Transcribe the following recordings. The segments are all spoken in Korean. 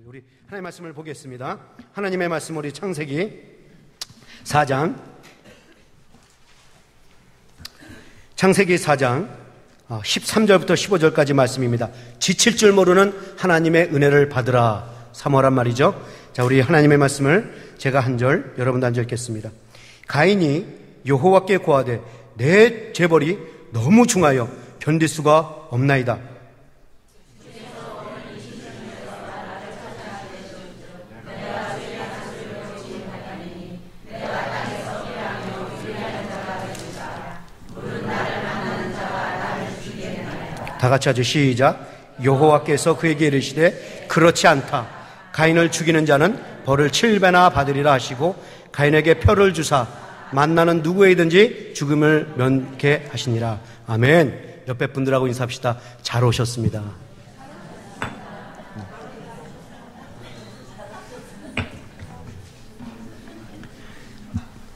우리 하나님의 말씀을 보겠습니다. 하나님의 말씀 우리 창세기 4장 13절부터 15절까지 말씀입니다. 지칠 줄 모르는 하나님의 은혜를 받으라. 사모란 말이죠. 자, 우리 하나님의 말씀을 제가 한 절, 여러분도 한 절 읽겠습니다. 가인이 여호와께 고하되 내 죄벌이 너무 중하여 견딜 수가 없나이다. 다 같이 하죠. 시작. 여호와께서 그에게 이르시되 그렇지 않다. 가인을 죽이는 자는 벌을 7배나 받으리라 하시고 가인에게 표를 주사 만나는 누구에든지 죽음을 면케 하시니라. 아멘. 옆에 분들하고 인사합시다. 잘 오셨습니다.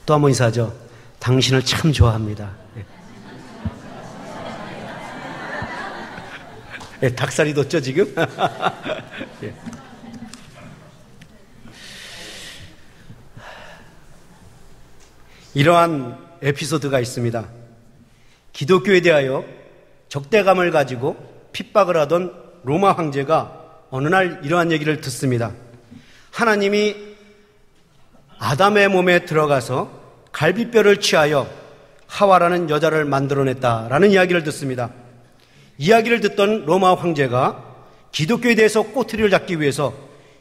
또 한 번 인사하죠. 당신을 참 좋아합니다. 닭살이 돋죠 지금? 예. 이러한 에피소드가 있습니다. 기독교에 대하여 적대감을 가지고 핍박을 하던 로마 황제가 어느 날 이러한 얘기를 듣습니다. 하나님이 아담의 몸에 들어가서 갈비뼈를 취하여 하와라는 여자를 만들어냈다라는 이야기를 듣습니다. 이야기를 듣던 로마 황제가 기독교에 대해서 꼬투리를 잡기 위해서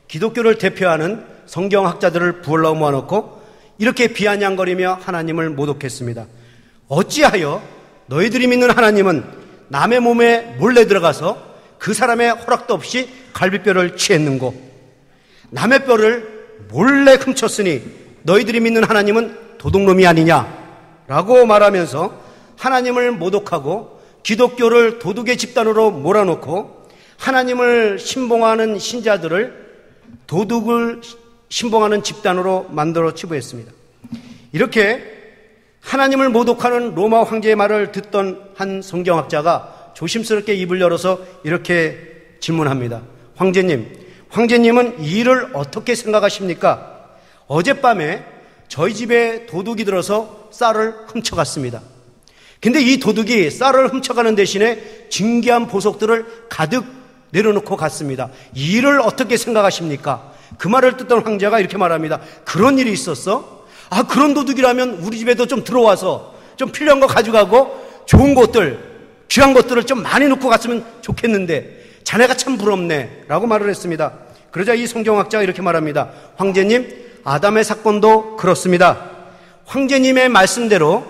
기독교를 대표하는 성경학자들을 불러 모아놓고 이렇게 비아냥거리며 하나님을 모독했습니다. 어찌하여 너희들이 믿는 하나님은 남의 몸에 몰래 들어가서 그 사람의 허락도 없이 갈비뼈를 취했는고 남의 뼈를 몰래 훔쳤으니 너희들이 믿는 하나님은 도둑놈이 아니냐라고 말하면서 하나님을 모독하고 기독교를 도둑의 집단으로 몰아놓고 하나님을 신봉하는 신자들을 도둑을 신봉하는 집단으로 만들어 치부했습니다. 이렇게 하나님을 모독하는 로마 황제의 말을 듣던 한 성경학자가 조심스럽게 입을 열어서 이렇게 질문합니다. 황제님은 이 일을 어떻게 생각하십니까? 어젯밤에 저희 집에 도둑이 들어서 쌀을 훔쳐갔습니다. 근데 이 도둑이 쌀을 훔쳐가는 대신에 진귀한 보석들을 가득 내려놓고 갔습니다. 이 일을 어떻게 생각하십니까? 그 말을 듣던 황제가 이렇게 말합니다. 그런 일이 있었어? 아, 그런 도둑이라면 우리 집에도 좀 들어와서 좀 필요한 거 가져가고 좋은 것들, 귀한 것들을 좀 많이 놓고 갔으면 좋겠는데 자네가 참 부럽네 라고 말을 했습니다. 그러자 이 성경학자가 이렇게 말합니다. 황제님, 아담의 사건도 그렇습니다. 황제님의 말씀대로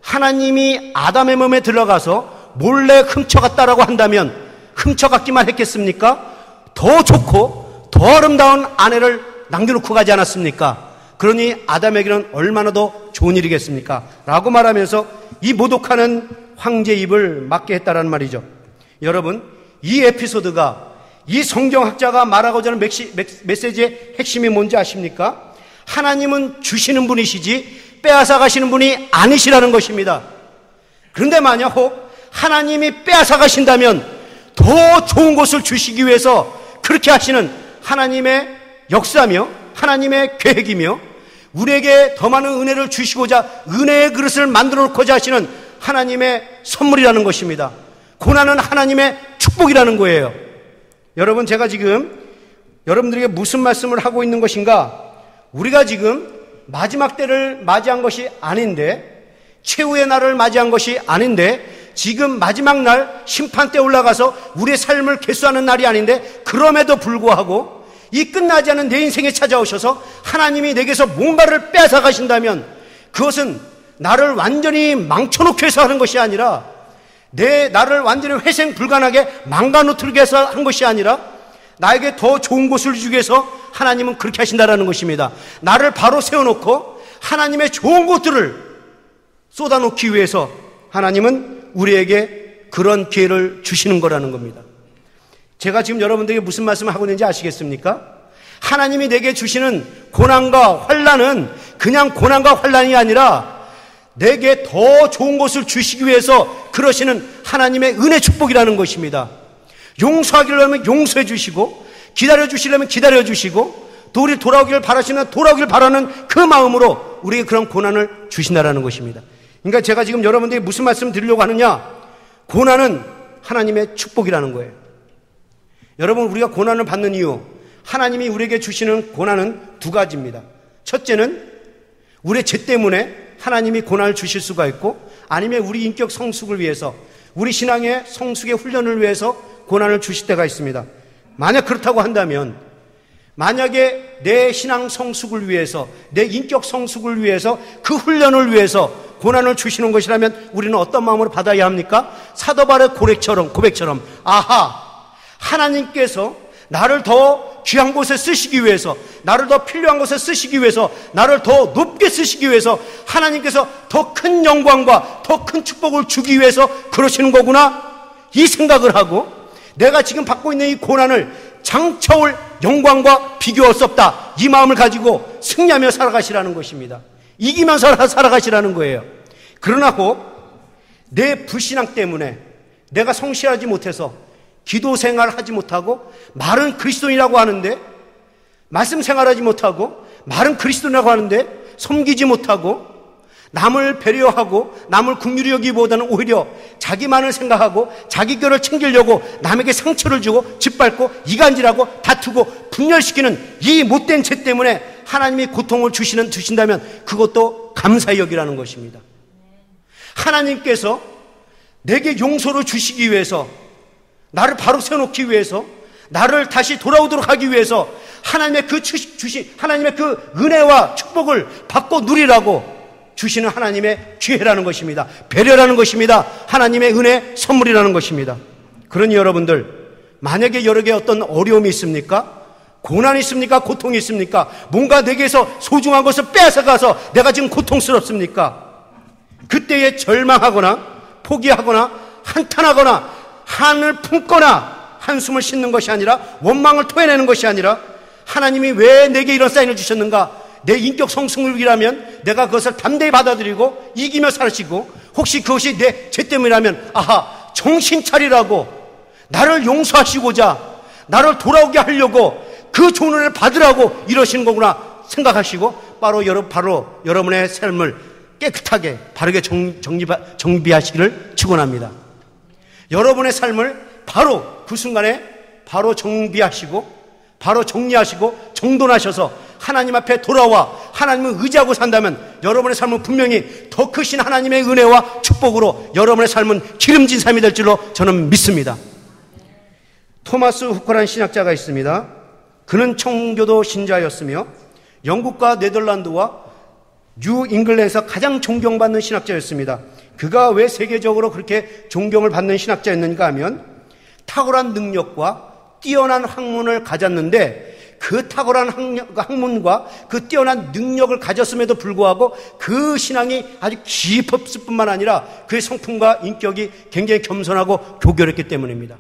하나님이 아담의 몸에 들어가서 몰래 훔쳐갔다라고 한다면 훔쳐갔기만 했겠습니까? 더 좋고 더 아름다운 아내를 남겨놓고 가지 않았습니까? 그러니 아담에게는 얼마나 더 좋은 일이겠습니까? 라고 말하면서 이 모독하는 황제 입을 막게 했다라는 말이죠. 여러분, 이 에피소드가 이 성경학자가 말하고자 하는 메시지의 핵심이 뭔지 아십니까? 하나님은 주시는 분이시지 빼앗아 가시는 분이 아니시라는 것입니다. 그런데 만약 혹 하나님이 빼앗아 가신다면 더 좋은 것을 주시기 위해서 그렇게 하시는 하나님의 역사며 하나님의 계획이며 우리에게 더 많은 은혜를 주시고자 은혜의 그릇을 만들어 놓고자 하시는 하나님의 선물이라는 것입니다. 고난은 하나님의 축복이라는 거예요. 여러분, 제가 지금 여러분들에게 무슨 말씀을 하고 있는 것인가? 우리가 지금 마지막 때를 맞이한 것이 아닌데, 최후의 날을 맞이한 것이 아닌데, 지금 마지막 날 심판 때 올라가서 우리의 삶을 개수하는 날이 아닌데, 그럼에도 불구하고 이 끝나지 않은 내 인생에 찾아오셔서 하나님이 내게서 뭔가를 빼앗아 가신다면 그것은 나를 완전히 망쳐놓기 위해서 하는 것이 아니라 나를 완전히 회생불가하게 망가놓기 위해서 한 것이 아니라 나에게 더 좋은 곳을 주기 위해서 하나님은 그렇게 하신다라는 것입니다. 나를 바로 세워놓고 하나님의 좋은 것들을 쏟아놓기 위해서 하나님은 우리에게 그런 기회를 주시는 거라는 겁니다. 제가 지금 여러분들에게 무슨 말씀을 하고 있는지 아시겠습니까? 하나님이 내게 주시는 고난과 환난은 그냥 고난과 환난이 아니라 내게 더 좋은 것을 주시기 위해서 그러시는 하나님의 은혜 축복이라는 것입니다. 용서하기를 하면 용서해 주시고 기다려주시려면 기다려주시고, 또 우리 돌아오기를 바라시면 돌아오기를 바라는 그 마음으로 우리에게 그런 고난을 주신다라는 것입니다. 그러니까 제가 지금 여러분들이 무슨 말씀 드리려고 하느냐, 고난은 하나님의 축복이라는 거예요. 여러분, 우리가 고난을 받는 이유, 하나님이 우리에게 주시는 고난은 두 가지입니다. 첫째는 우리의 죄 때문에 하나님이 고난을 주실 수가 있고, 아니면 우리 인격 성숙을 위해서, 우리 신앙의 성숙의 훈련을 위해서 고난을 주실 때가 있습니다. 만약 그렇다고 한다면, 만약에 내 신앙 성숙을 위해서, 내 인격 성숙을 위해서, 그 훈련을 위해서 고난을 주시는 것이라면 우리는 어떤 마음으로 받아야 합니까? 사도 바울의 고백처럼 아하, 하나님께서 나를 더 귀한 곳에 쓰시기 위해서, 나를 더 필요한 곳에 쓰시기 위해서, 나를 더 높게 쓰시기 위해서 하나님께서 더 큰 영광과 더 큰 축복을 주기 위해서 그러시는 거구나, 이 생각을 하고, 내가 지금 받고 있는 이 고난을 장차올 영광과 비교할 수 없다, 이 마음을 가지고 승리하며 살아가시라는 것입니다. 이기면서 살아가시라는 거예요. 그러나 혹 내 불신앙 때문에 내가 성실하지 못해서 기도 생활을 하지 못하고, 말은 그리스도인이라고 하는데 말씀 생활하지 못하고, 말은 그리스도인이라고 하는데 섬기지 못하고, 남을 배려하고 남을 긍휼히 여기기보다는 오히려 자기만을 생각하고 자기 뼈를 챙기려고 남에게 상처를 주고 짓밟고 이간질하고 다투고 분열시키는 이 못된 죄 때문에 하나님이 고통을 주신다면 그것도 감사히 여기라는 것입니다. 하나님께서 내게 용서를 주시기 위해서, 나를 바로 세워놓기 위해서, 나를 다시 돌아오도록 하기 위해서 하나님의 하나님의 그 은혜와 축복을 받고 누리라고 주시는 하나님의 기회라는 것입니다. 배려라는 것입니다. 하나님의 은혜 선물이라는 것입니다. 그러니 여러분들, 만약에 여러 개의 어떤 어려움이 있습니까? 고난이 있습니까? 고통이 있습니까? 뭔가 내게서 소중한 것을 빼앗아가서 내가 지금 고통스럽습니까? 그때에 절망하거나 포기하거나 한탄하거나 한을 품거나 한숨을 싣는 것이 아니라, 원망을 토해내는 것이 아니라, 하나님이 왜 내게 이런 사인을 주셨는가, 내 인격 성숙을 위하면 내가 그것을 담대히 받아들이고 이기며 살아시고, 혹시 그것이 내 죄 때문이라면 아하, 정신 차리라고, 나를 용서하시고자 나를 돌아오게 하려고 그 좋은 은혜를 받으라고 이러시는 거구나 생각하시고, 바로 여러분의 삶을 깨끗하게 바르게 정비하시기를 축원합니다. 여러분의 삶을 바로 그 순간에 바로 정비하시고 바로 정리하시고 정돈하셔서 하나님 앞에 돌아와 하나님을 의지하고 산다면 여러분의 삶은 분명히 더 크신 하나님의 은혜와 축복으로 여러분의 삶은 기름진 삶이 될 줄로 저는 믿습니다. 토마스 후커라는 신학자가 있습니다. 그는 청교도 신자였으며 영국과 네덜란드와 뉴 잉글랜드에서 가장 존경받는 신학자였습니다. 그가 왜 세계적으로 그렇게 존경을 받는 신학자였는가 하면, 탁월한 능력과 뛰어난 학문을 가졌는데, 그 탁월한 학문과 그 뛰어난 능력을 가졌음에도 불구하고 그 신앙이 아주 깊었을 뿐만 아니라 그의 성품과 인격이 굉장히 겸손하고 교결했기 때문입니다.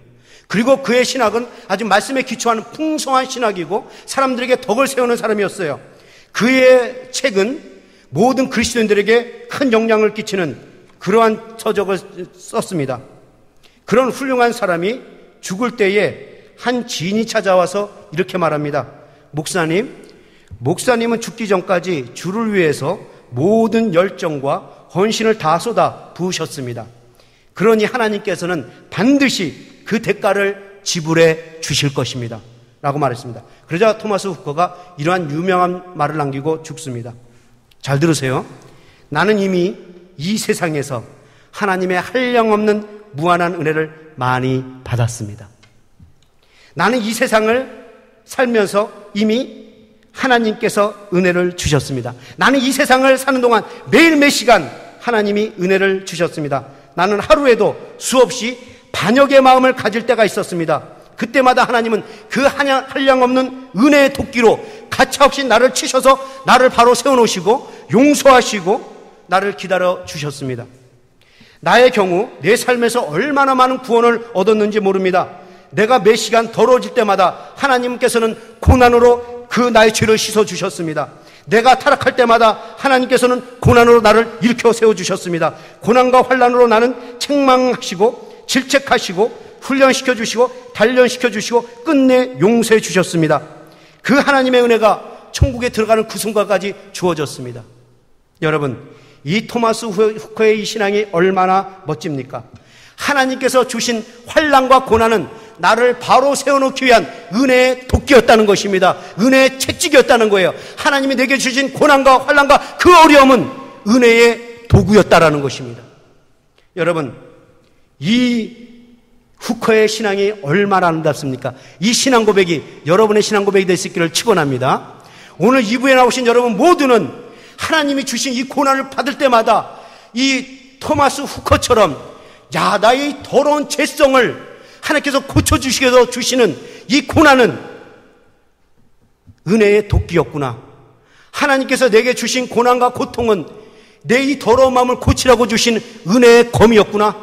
그리고 그의 신학은 아주 말씀에 기초하는 풍성한 신학이고 사람들에게 덕을 세우는 사람이었어요. 그의 책은 모든 그리스도인들에게 큰 영향을 끼치는 그러한 서적을 썼습니다. 그런 훌륭한 사람이 죽을 때에 한 지인이 찾아와서 이렇게 말합니다. 목사님은 죽기 전까지 주를 위해서 모든 열정과 헌신을 다 쏟아 부으셨습니다. 그러니 하나님께서는 반드시 그 대가를 지불해 주실 것입니다. 라고 말했습니다. 그러자 토마스 후커가 이러한 유명한 말을 남기고 죽습니다. 잘 들으세요. 나는 이미 이 세상에서 하나님의 한량없는 무한한 은혜를 많이 받았습니다. 나는 이 세상을 살면서 이미 하나님께서 은혜를 주셨습니다. 나는 이 세상을 사는 동안 매일 매 시간 하나님이 은혜를 주셨습니다. 나는 하루에도 수없이 반역의 마음을 가질 때가 있었습니다. 그때마다 하나님은 그 한량없는 은혜의 도끼로 가차없이 나를 치셔서 나를 바로 세워놓으시고 용서하시고 나를 기다려 주셨습니다. 나의 경우 내 삶에서 얼마나 많은 구원을 얻었는지 모릅니다. 내가 매 시간 더러워질 때마다 하나님께서는 고난으로 그 나의 죄를 씻어주셨습니다. 내가 타락할 때마다 하나님께서는 고난으로 나를 일으켜 세워주셨습니다. 고난과 환난으로 나는 책망하시고 질책하시고 훈련시켜 주시고 단련시켜 주시고 끝내 용서해 주셨습니다. 그 하나님의 은혜가 천국에 들어가는 그 순간까지 주어졌습니다. 여러분, 이 토마스 후커의 이 신앙이 얼마나 멋집니까? 하나님께서 주신 환난과 고난은 나를 바로 세워놓기 위한 은혜의 도끼였다는 것입니다. 은혜의 채찍이었다는 거예요. 하나님이 내게 주신 고난과 환난과 그 어려움은 은혜의 도구였다라는 것입니다. 여러분, 이 후커의 신앙이 얼마나 아름답습니까? 이 신앙 고백이 여러분의 신앙 고백이 될 수 있기를 축원합니다. 오늘 2부에 나오신 여러분 모두는 하나님이 주신 이 고난을 받을 때마다 이 토마스 후커처럼 야, 나의 더러운 죄성을 하나님께서 고쳐주시게 해서 주시는 이 고난은 은혜의 도끼였구나. 하나님께서 내게 주신 고난과 고통은 내 이 더러운 마음을 고치라고 주신 은혜의 검이었구나.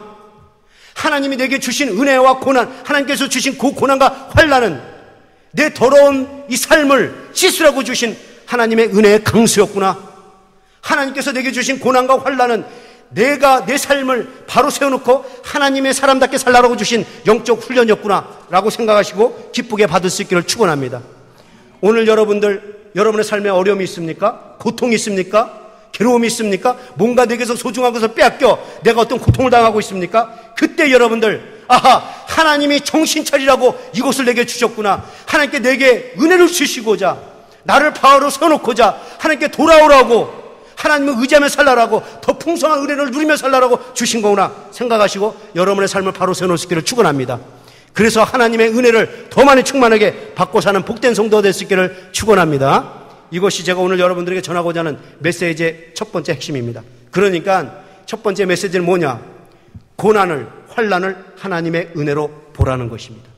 하나님이 내게 주신 은혜와 고난, 하나님께서 주신 그 고난과 환난은 내 더러운 이 삶을 씻으라고 주신 하나님의 은혜의 강수였구나. 하나님께서 내게 주신 고난과 환난은 내가 내 삶을 바로 세워놓고 하나님의 사람답게 살라고 주신 영적 훈련이었구나 라고 생각하시고 기쁘게 받을 수 있기를 축원합니다. 오늘 여러분의 삶에 어려움이 있습니까? 고통이 있습니까? 괴로움이 있습니까? 뭔가 내게서 소중한 것을 빼앗겨 내가 어떤 고통을 당하고 있습니까? 그때 여러분들, 아하, 하나님이 정신 차리라고 이것을 내게 주셨구나. 하나님께 내게 은혜를 주시고자, 나를 바로 세워놓고자 하나님께 돌아오라고, 하나님을 의지하며 살라라고, 더 풍성한 은혜를 누리며 살라라고 주신 거구나 생각하시고 여러분의 삶을 바로 세워놓을 수 있기를 축원합니다. 그래서 하나님의 은혜를 더 많이 충만하게 받고 사는 복된 성도가 될 수 있기를 축원합니다. 이것이 제가 오늘 여러분들에게 전하고자 하는 메시지의 첫 번째 핵심입니다. 그러니까 첫 번째 메시지는 뭐냐? 고난을, 환난을 하나님의 은혜로 보라는 것입니다.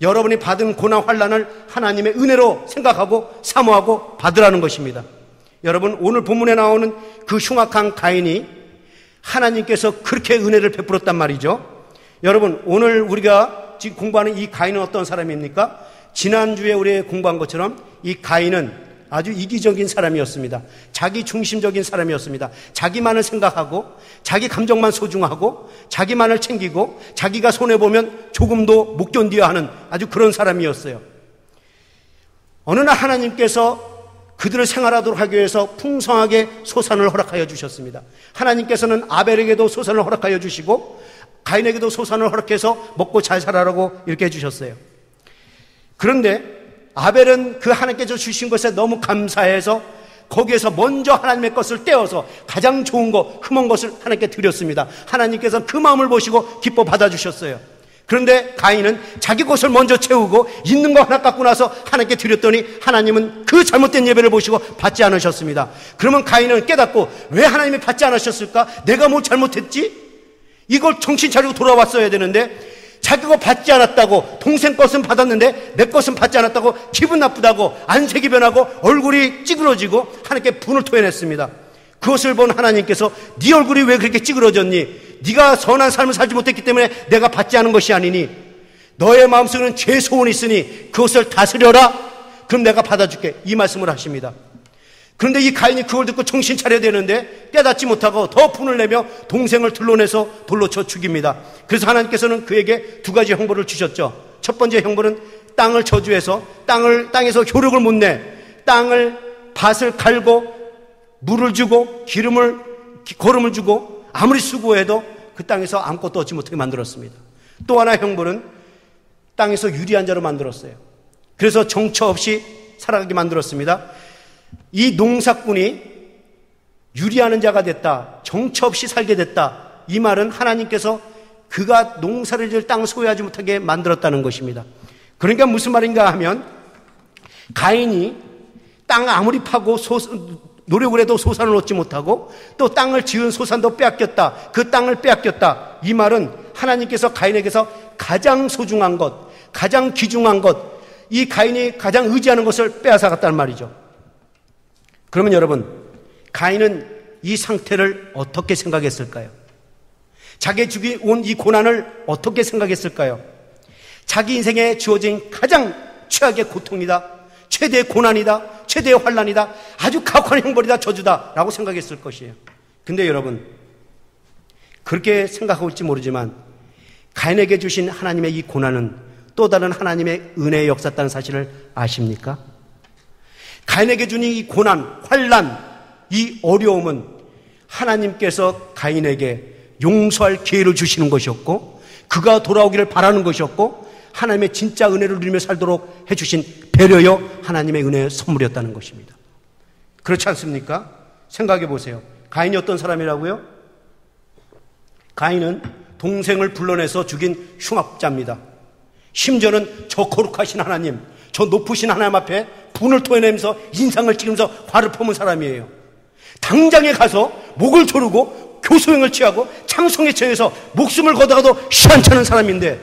여러분이 받은 고난, 환난을 하나님의 은혜로 생각하고 사모하고 받으라는 것입니다. 여러분, 오늘 본문에 나오는 그 흉악한 가인이 하나님께서 그렇게 은혜를 베풀었단 말이죠. 여러분, 오늘 우리가 지금 공부하는 이 가인은 어떤 사람입니까? 지난주에 우리 공부한 것처럼 이 가인은 아주 이기적인 사람이었습니다. 자기 중심적인 사람이었습니다. 자기만을 생각하고 자기 감정만 소중하고 자기만을 챙기고 자기가 손해보면 조금도 못 견뎌야 하는 아주 그런 사람이었어요. 어느 날 하나님께서 그들을 생활하도록 하기 위해서 풍성하게 소산을 허락하여 주셨습니다. 하나님께서는 아벨에게도 소산을 허락하여 주시고 가인에게도 소산을 허락해서 먹고 잘 살아라고 이렇게 해주셨어요. 그런데 아벨은 그 하나님께서 주신 것에 너무 감사해서 거기에서 먼저 하나님의 것을 떼어서 가장 좋은 것, 흠한 것을 하나님께 드렸습니다. 하나님께서 그 마음을 보시고 기뻐 받아주셨어요. 그런데 가인은 자기 것을 먼저 채우고 있는 거 하나 갖고 나서 하나님께 드렸더니 하나님은 그 잘못된 예배를 보시고 받지 않으셨습니다. 그러면 가인은 깨닫고 왜 하나님이 받지 않으셨을까? 내가 뭐 잘못했지? 이걸 정신 차리고 돌아왔어야 되는데 자기 거 받지 않았다고, 동생 것은 받았는데 내 것은 받지 않았다고 기분 나쁘다고 안색이 변하고 얼굴이 찌그러지고 하나님께 분을 토해냈습니다. 그것을 본 하나님께서 네 얼굴이 왜 그렇게 찌그러졌니? 네가 선한 삶을 살지 못했기 때문에 내가 받지 않은 것이 아니니 너의 마음속에는 죄 소원이 있으니 그것을 다스려라. 그럼 내가 받아줄게. 이 말씀을 하십니다. 그런데 이 가인이 그걸 듣고 정신 차려야 되는데 깨닫지 못하고 더 분을 내며 동생을 둘러내서 돌로 쳐 죽입니다. 그래서 하나님께서는 그에게 두 가지 형벌을 주셨죠. 첫 번째 형벌은 땅을 저주해서 땅에서 효력을 못 내 밭을 갈고 물을 주고 거름을 주고 아무리 수고해도 그 땅에서 아무것도 얻지 못하게 만들었습니다. 또 하나 형벌은 땅에서 유리한 자로 만들었어요. 그래서 정처 없이 살아가게 만들었습니다. 이 농사꾼이 유리하는 자가 됐다, 정처 없이 살게 됐다, 이 말은 하나님께서 그가 농사를 지을 땅 소유하지 못하게 만들었다는 것입니다. 그러니까 무슨 말인가 하면 가인이 땅 아무리 파고 노력을 해도 소산을 얻지 못하고 또 땅을 지은 소산도 빼앗겼다, 그 땅을 빼앗겼다, 이 말은 하나님께서 가인에게서 가장 소중한 것, 가장 귀중한 것, 이 가인이 가장 의지하는 것을 빼앗아갔다는 말이죠. 그러면 여러분, 가인은 이 상태를 어떻게 생각했을까요? 자기의 죽이 온 이 고난을 어떻게 생각했을까요? 자기 인생에 주어진 가장 최악의 고통이다, 최대의 고난이다, 최대의 환난이다, 아주 가혹한 형벌이다, 저주다 라고 생각했을 것이에요. 근데 여러분, 그렇게 생각하고 있지 모르지만 가인에게 주신 하나님의 이 고난은 또 다른 하나님의 은혜의 역사였다는 사실을 아십니까? 가인에게 준 이 고난, 환난, 이 어려움은 하나님께서 가인에게 용서할 기회를 주시는 것이었고 그가 돌아오기를 바라는 것이었고 하나님의 진짜 은혜를 누리며 살도록 해주신 배려여 하나님의 은혜의 선물이었다는 것입니다. 그렇지 않습니까? 생각해 보세요. 가인이 어떤 사람이라고요? 가인은 동생을 불러내서 죽인 흉악자입니다. 심지어는 저 거룩하신 하나님, 저 높으신 하나님 앞에 분을 토해내면서 인상을 찍으면서 화를 퍼문 사람이에요. 당장에 가서 목을 조르고 교수형을 취하고 창성에 처해서 목숨을 걷어가도 시원찮은 사람인데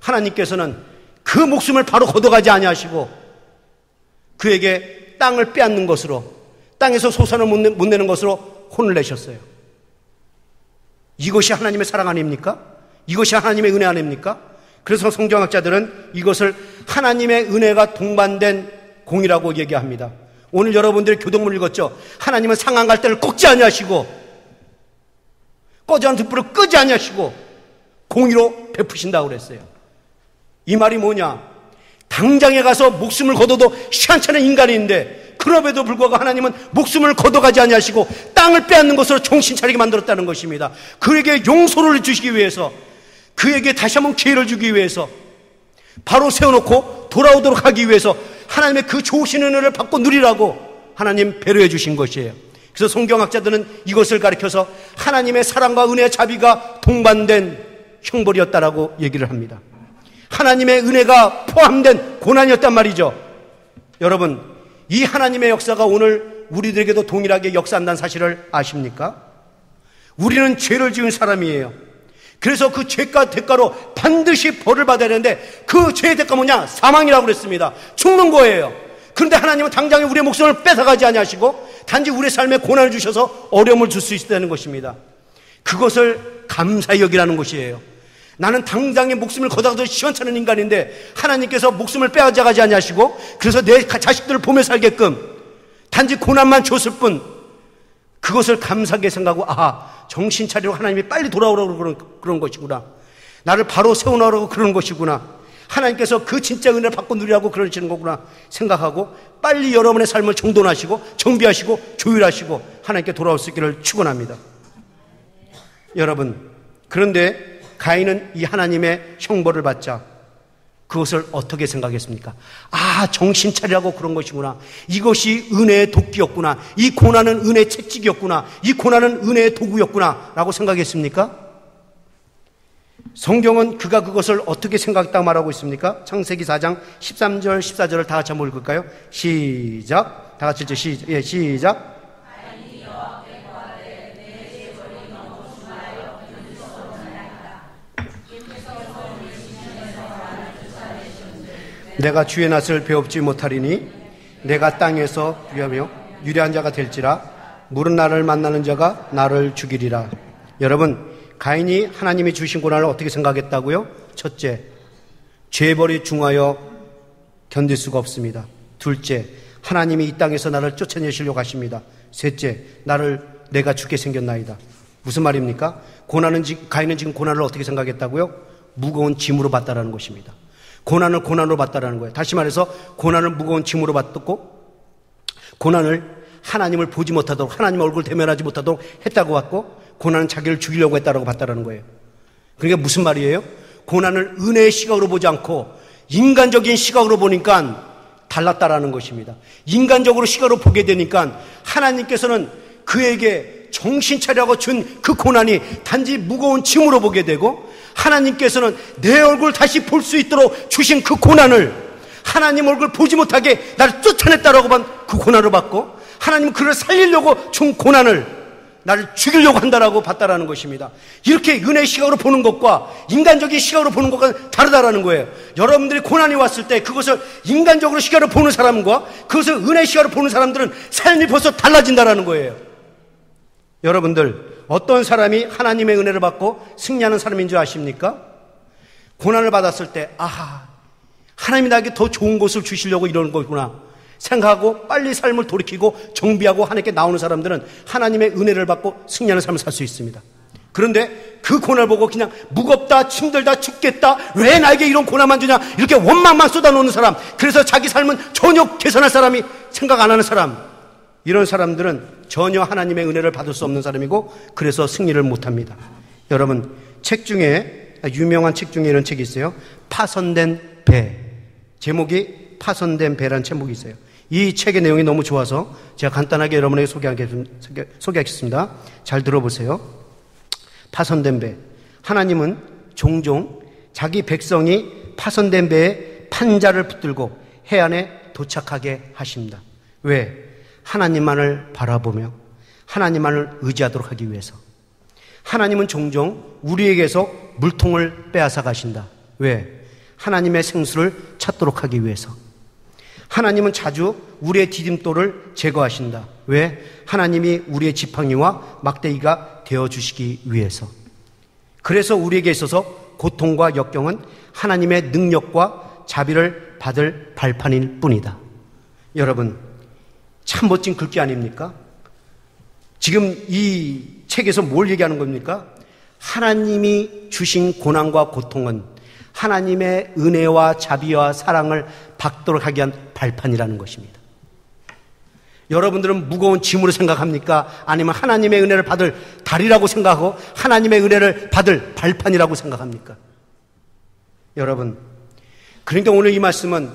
하나님께서는 그 목숨을 바로 걷어가지 아니하시고 그에게 땅을 빼앗는 것으로, 땅에서 소산을 못 내는 것으로 혼을 내셨어요. 이것이 하나님의 사랑 아닙니까? 이것이 하나님의 은혜 아닙니까? 그래서 성경학자들은 이것을 하나님의 은혜가 동반된 공이라고 얘기합니다. 오늘 여러분들이 교동문 읽었죠? 하나님은 상한 갈대를 꺾지 아니하시고 꺼져한 등불을 끄지 아니하시고 공의로 베푸신다고 그랬어요. 이 말이 뭐냐? 당장에 가서 목숨을 걷어도 시한찮은 인간인데 그럼에도 불구하고 하나님은 목숨을 걷어가지 아니하시고 땅을 빼앗는 것으로 정신 차리게 만들었다는 것입니다. 그에게 용서를 주시기 위해서, 그에게 다시 한번 기회를 주기 위해서, 바로 세워놓고 돌아오도록 하기 위해서 하나님의 그 좋으신 은혜를 받고 누리라고 하나님 배려해 주신 것이에요. 그래서 성경학자들은 이것을 가리켜서 하나님의 사랑과 은혜의 자비가 동반된 형벌이었다라고 얘기를 합니다. 하나님의 은혜가 포함된 고난이었단 말이죠. 여러분, 이 하나님의 역사가 오늘 우리들에게도 동일하게 역사한다는 사실을 아십니까? 우리는 죄를 지은 사람이에요. 그래서 그 죄가 대가로 반드시 벌을 받아야 되는데 그 죄의 대가 뭐냐? 사망이라고 그랬습니다. 죽는 거예요. 그런데 하나님은 당장에 우리의 목숨을 뺏어가지 아니하시고 단지 우리의 삶에 고난을 주셔서 어려움을 줄 수 있다는 것입니다. 그것을 감사히 여기라는 것이에요. 나는 당장에 목숨을 걷어가도 시원찮은 인간인데 하나님께서 목숨을 빼앗아가지 아니하시고 그래서 내 자식들을 보며 살게끔 단지 고난만 줬을 뿐 그것을 감사하게 생각하고 정신 차리고 하나님이 빨리 돌아오라고 그런 것이구나. 나를 바로 세워놓으라고 그러는 것이구나. 하나님께서 그 진짜 은혜를 받고 누리라고 그러시는 거구나 생각하고 빨리 여러분의 삶을 정돈하시고 정비하시고 조율하시고 하나님께 돌아올 수 있기를 축원합니다. 여러분, 그런데 가인은 이 하나님의 형벌을 받자 그것을 어떻게 생각했습니까? 정신 차리라고 그런 것이구나. 이것이 은혜의 도끼였구나. 이 고난은 은혜의 채찍이었구나. 이 고난은 은혜의 도구였구나 라고 생각했습니까? 성경은 그가 그것을 어떻게 생각했다고 말하고 있습니까? 창세기 4장 13절 14절을 다 같이 한번 읽을까요? 시작. 다 같이 시작. 내가 주의 낯을 배웁지 못하리니 내가 땅에서 유하며 유리한 자가 될지라 물은 나를 만나는 자가 나를 죽이리라. 여러분, 가인이 하나님이 주신 고난을 어떻게 생각했다고요? 첫째, 죄벌이 중하여 견딜 수가 없습니다. 둘째, 하나님이 이 땅에서 나를 쫓아내시려고 하십니다. 셋째, 내가 죽게 생겼나이다. 무슨 말입니까? 가인은 지금 고난을 어떻게 생각했다고요? 무거운 짐으로 봤다라는 것입니다. 고난을 고난으로 봤다라는 거예요. 다시 말해서 고난을 무거운 짐으로 봤고 고난을 하나님을 보지 못하도록 하나님 얼굴을 대면하지 못하도록 했다고 봤고 고난은 자기를 죽이려고 했다라고 봤다라는 거예요. 그러니까 무슨 말이에요? 고난을 은혜의 시각으로 보지 않고 인간적인 시각으로 보니까 달랐다라는 것입니다. 인간적으로 시각으로 보게 되니까 하나님께서는 그에게 정신 차리라고 준 그 고난이 단지 무거운 짐으로 보게 되고 하나님께서는 내 얼굴 다시 볼 수 있도록 주신 그 고난을 하나님 얼굴 보지 못하게 나를 쫓아냈다라고 한 그 고난을 받고 하나님은 그를 살리려고 준 고난을 나를 죽이려고 한다라고 봤다라는 것입니다. 이렇게 은혜의 시각으로 보는 것과 인간적인 시각으로 보는 것과 다르다라는 거예요. 여러분들이 고난이 왔을 때 그것을 인간적으로 시각으로 보는 사람과 그것을 은혜의 시각으로 보는 사람들은 삶이 벌써 달라진다라는 거예요. 여러분들, 어떤 사람이 하나님의 은혜를 받고 승리하는 사람인 줄 아십니까? 고난을 받았을 때 하나님이 나에게 더 좋은 것을 주시려고 이러는 거구나 생각하고 빨리 삶을 돌이키고 정비하고 하나님께 나오는 사람들은 하나님의 은혜를 받고 승리하는 삶을 살 수 있습니다. 그런데 그 고난을 보고 그냥 무겁다, 힘들다, 죽겠다, 왜 나에게 이런 고난만 주냐, 이렇게 원망만 쏟아놓는 사람, 그래서 자기 삶은 전혀 개선할 사람이 생각 안 하는 사람, 이런 사람들은 전혀 하나님의 은혜를 받을 수 없는 사람이고, 그래서 승리를 못합니다. 여러분, 책 중에, 유명한 책 중에 이런 책이 있어요. 파손된 배. 제목이 파손된 배라는 제목이 있어요. 이 책의 내용이 너무 좋아서 제가 간단하게 여러분에게 소개하겠습니다. 잘 들어보세요. 파손된 배. 하나님은 종종 자기 백성이 파손된 배에 판자를 붙들고 해안에 도착하게 하십니다. 왜? 하나님만을 바라보며 하나님만을 의지하도록 하기 위해서. 하나님은 종종 우리에게서 물통을 빼앗아 가신다. 왜? 하나님의 생수를 찾도록 하기 위해서. 하나님은 자주 우리의 디딤돌을 제거하신다. 왜? 하나님이 우리의 지팡이와 막대기가 되어주시기 위해서. 그래서 우리에게 있어서 고통과 역경은 하나님의 능력과 자비를 받을 발판일 뿐이다. 여러분, 참 멋진 글귀 아닙니까? 지금 이 책에서 뭘 얘기하는 겁니까? 하나님이 주신 고난과 고통은 하나님의 은혜와 자비와 사랑을 받도록 하기 위한 발판이라는 것입니다. 여러분들은 무거운 짐으로 생각합니까? 아니면 하나님의 은혜를 받을 다리라고 생각하고 하나님의 은혜를 받을 발판이라고 생각합니까? 여러분, 그러니까 오늘 이 말씀은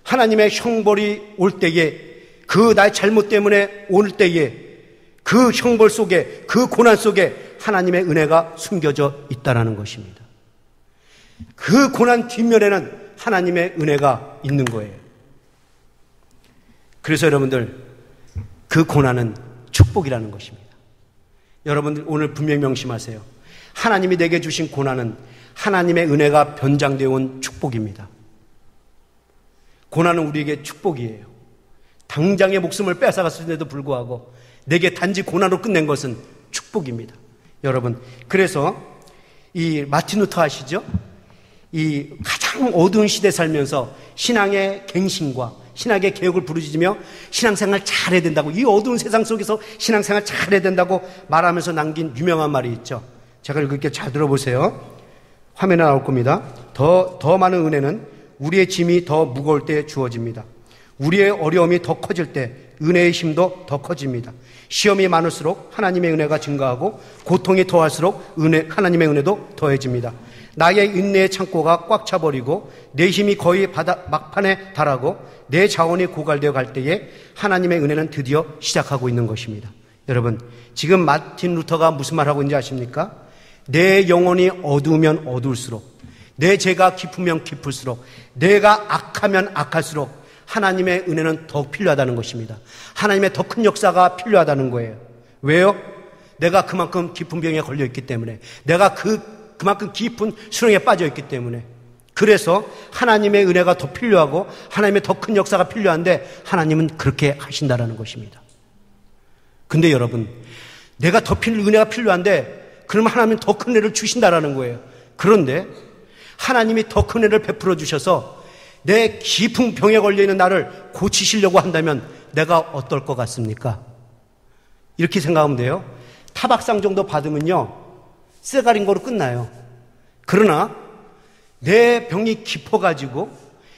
하나님의 형벌이 올 때에, 그 나의 잘못 때문에 올 때에, 그 형벌 속에, 그 고난 속에 하나님의 은혜가 숨겨져 있다는 것입니다. 그 고난 뒷면에는 하나님의 은혜가 있는 거예요. 그래서 여러분들, 그 고난은 축복이라는 것입니다. 여러분들 오늘 분명히 명심하세요. 하나님이 내게 주신 고난은 하나님의 은혜가 변장되어 온 축복입니다. 고난은 우리에게 축복이에요. 당장의 목숨을 뺏어갔을때도 불구하고 내게 단지 고난으로 끝낸 것은 축복입니다. 여러분, 그래서 이 마틴 루터 아시죠? 이 가장 어두운 시대에 살면서 신앙의 갱신과 신학의 개혁을 부르짖으며 신앙생활 잘해야 된다고, 이 어두운 세상 속에서 신앙생활 잘해야 된다고 말하면서 남긴 유명한 말이 있죠. 제가 읽을게, 잘 들어보세요. 화면에 나올 겁니다. 더 많은 은혜는 우리의 짐이 더 무거울 때 주어집니다. 우리의 어려움이 더 커질 때 은혜의 힘도 더 커집니다. 시험이 많을수록 하나님의 은혜가 증가하고 고통이 더할수록 하나님의 은혜도 더해집니다. 나의 인내의 창고가 꽉 차버리고 내 힘이 거의 막판에 달하고 내 자원이 고갈되어 갈 때에 하나님의 은혜는 드디어 시작하고 있는 것입니다. 여러분, 지금 마틴 루터가 무슨 말하고 있는지 아십니까? 내 영혼이 어두우면 어두울수록, 내 죄가 깊으면 깊을수록, 내가 악하면 악할수록 하나님의 은혜는 더욱 필요하다는 것입니다. 하나님의 더 큰 역사가 필요하다는 거예요. 왜요? 내가 그만큼 깊은 병에 걸려있기 때문에, 내가 그만큼 깊은 수렁에 빠져있기 때문에. 그래서 하나님의 은혜가 더 필요하고 하나님의 더 큰 역사가 필요한데 하나님은 그렇게 하신다라는 것입니다. 근데 여러분, 내가 더 은혜가 필요한데 그러면 하나님은 더 큰 은혜를 주신다라는 거예요. 그런데 하나님이 더 큰 은혜를 베풀어 주셔서 내 깊은 병에 걸려있는 나를 고치시려고 한다면 내가 어떨 것 같습니까? 이렇게 생각하면 돼요. 타박상 정도 받으면요, 쇠가린 거로 끝나요. 그러나 내 병이 깊어가지고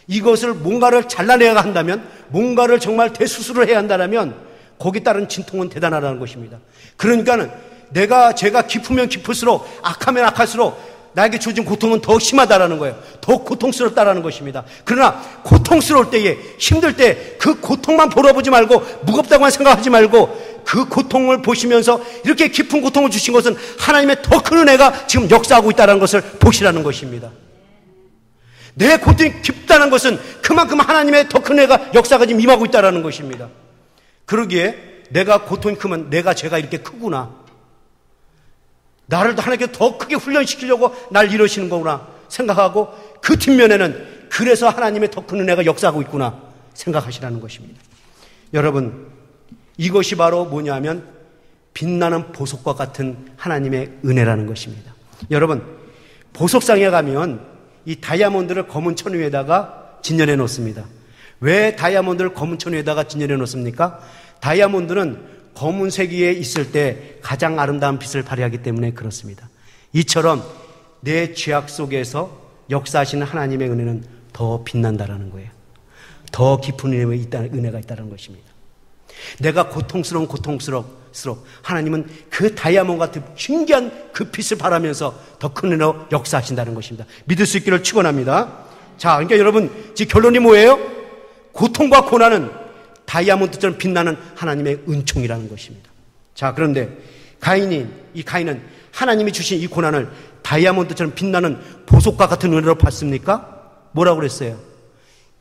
이것을 뭔가를 잘라내야 한다면, 뭔가를 정말 대수술을 해야 한다면 거기에 따른 진통은 대단하다는 것입니다. 그러니까는 제가 깊으면 깊을수록, 악하면 악할수록 나에게 주어진 고통은 더 심하다라는 거예요. 더 고통스럽다라는 것입니다. 그러나 고통스러울 때에, 힘들 때 그 고통만 보러보지 말고, 무겁다고만 생각하지 말고 그 고통을 보시면서 이렇게 깊은 고통을 주신 것은 하나님의 더 큰 은혜가 지금 역사하고 있다는 것을 보시라는 것입니다. 내 고통이 깊다는 것은 그만큼 하나님의 더 큰 은혜가 역사가 지금 임하고 있다는 것입니다. 그러기에 내가 고통이 크면 내가 죄가 이렇게 크구나, 나를 하나님께 더 크게 훈련시키려고 날 이러시는 거구나 생각하고, 그 뒷면에는 그래서 하나님의 더 큰 은혜가 역사하고 있구나 생각하시라는 것입니다. 여러분, 이것이 바로 뭐냐면 빛나는 보석과 같은 하나님의 은혜라는 것입니다. 여러분, 보석상에 가면 이 다이아몬드를 검은 천 위에다가 진열해 놓습니다. 왜 다이아몬드를 검은 천 위에다가 진열해 놓습니까? 다이아몬드는 검은색 위에 있을 때 가장 아름다운 빛을 발휘하기 때문에 그렇습니다. 이처럼 내 죄악 속에서 역사하시는 하나님의 은혜는 더 빛난다라는 거예요. 더 깊은 은혜가 있다는 것입니다. 내가 고통스러울수록 하나님은 그 다이아몬드 같은 신기한 그 빛을 바라면서 더 큰 은혜로 역사하신다는 것입니다. 믿을 수 있기를 축원합니다. 자, 그러니까 여러분 지금 결론이 뭐예요? 고통과 고난은 다이아몬드처럼 빛나는 하나님의 은총이라는 것입니다. 자, 그런데 가인은 하나님이 주신 이 고난을 다이아몬드처럼 빛나는 보석과 같은 은혜로 받습니까? 뭐라고 그랬어요?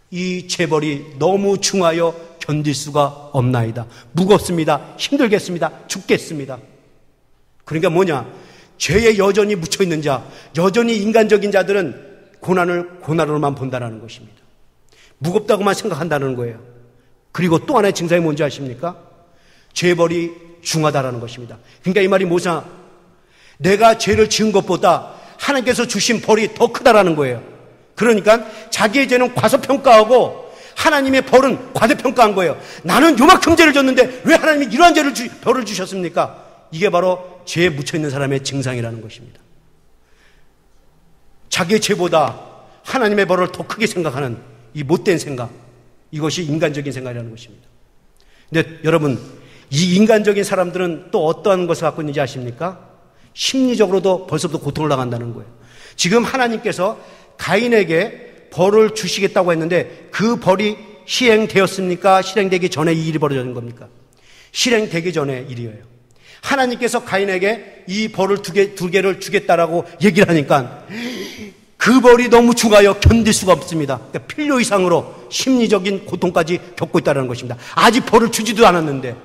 이 재벌이 너무 중하여 견딜 수가 없나이다. 무겁습니다. 힘들겠습니다. 죽겠습니다. 그러니까 뭐냐? 죄에 여전히 묻혀있는 자, 여전히 인간적인 자들은 고난을 고난으로만 본다는 것입니다. 무겁다고만 생각한다는 거예요. 그리고 또 하나의 증상이 뭔지 아십니까? 죄벌이 중하다라는 것입니다. 그러니까 이 말이 뭐냐? 내가 죄를 지은 것보다 하나님께서 주신 벌이 더 크다라는 거예요. 그러니까 자기의 죄는 과소평가하고 하나님의 벌은 과대평가한 거예요. 나는 요만큼 죄를 졌는데 왜 하나님이 이러한 벌을 주셨습니까? 이게 바로 죄에 묻혀있는 사람의 증상이라는 것입니다. 자기의 죄보다 하나님의 벌을 더 크게 생각하는 이 못된 생각, 이것이 인간적인 생각이라는 것입니다. 근데 여러분, 이 인간적인 사람들은 또 어떠한 것을 갖고 있는지 아십니까? 심리적으로도 벌써부터 고통을 당한다는 거예요. 지금 하나님께서 가인에게 벌을 주시겠다고 했는데 그 벌이 실행되었습니까? 실행되기 전에 이 일이 벌어진 겁니까? 실행되기 전에 일이에요. 하나님께서 가인에게 이 벌을 두 개를 주겠다라고 얘기를 하니까 그 벌이 너무 중하여 견딜 수가 없습니다. 그러니까 필요 이상으로 심리적인 고통까지 겪고 있다는 것입니다. 아직 벌을 주지도 않았는데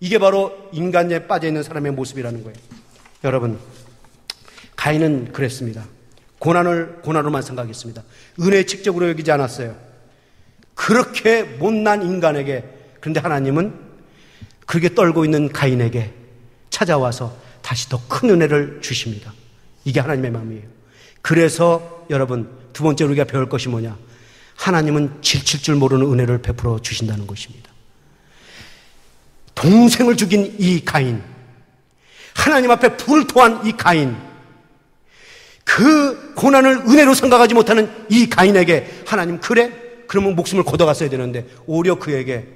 이게 바로 인간에 빠져있는 사람의 모습이라는 거예요. 여러분, 가인은 그랬습니다. 고난을 고난으로만 생각했습니다. 은혜의 직접으로 여기지 않았어요. 그렇게 못난 인간에게, 그런데 하나님은 그렇게 떨고 있는 가인에게 찾아와서 다시 더 큰 은혜를 주십니다. 이게 하나님의 마음이에요. 그래서 여러분, 두 번째로 우리가 배울 것이 뭐냐? 하나님은 지칠 줄 모르는 은혜를 베풀어 주신다는 것입니다. 동생을 죽인 이 가인, 하나님 앞에 불을 토한 이 가인, 그 고난을 은혜로 생각하지 못하는 이 가인에게 하나님, 그래? 그러면 목숨을 걷어갔어야 되는데 오히려 그에게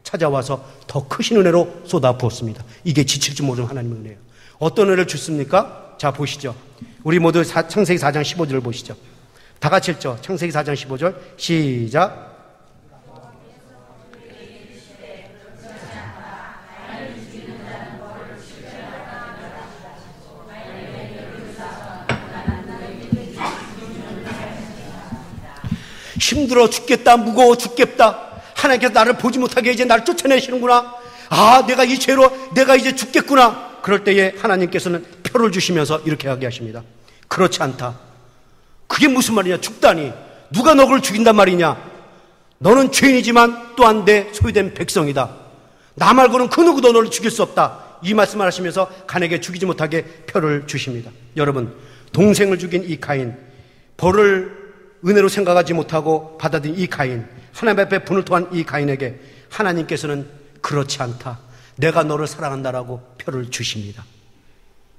찾아와서 더 크신 은혜로 쏟아부었습니다. 이게 지칠 줄 모르는 하나님의 은혜예요. 어떤 은혜를 주십니까? 자, 보시죠. 우리 모두 창세기 4장 15절을 보시죠. 다 같이 읽죠. 창세기 4장 15절 시작. 힘들어 죽겠다, 무거워 죽겠다, 하나님께서 나를 보지 못하게 이제 나를 쫓아내시는구나, 아, 내가 이 죄로 내가 이제 죽겠구나. 그럴 때에 하나님께서는 표를 주시면서 이렇게 하게 하십니다. 그렇지 않다. 그게 무슨 말이냐? 죽다니 누가 너를 죽인단 말이냐? 너는 죄인이지만 또한 내 소유된 백성이다. 나 말고는 그 누구도 너를 죽일 수 없다. 이 말씀을 하시면서 가인에게 죽이지 못하게 표를 주십니다. 여러분, 동생을 죽인 이 가인, 벌을 은혜로 생각하지 못하고 받아들인 이 가인, 하나님 앞에 분을 토한 이 가인에게 하나님께서는 그렇지 않다, 내가 너를 사랑한다라고 표를 주십니다.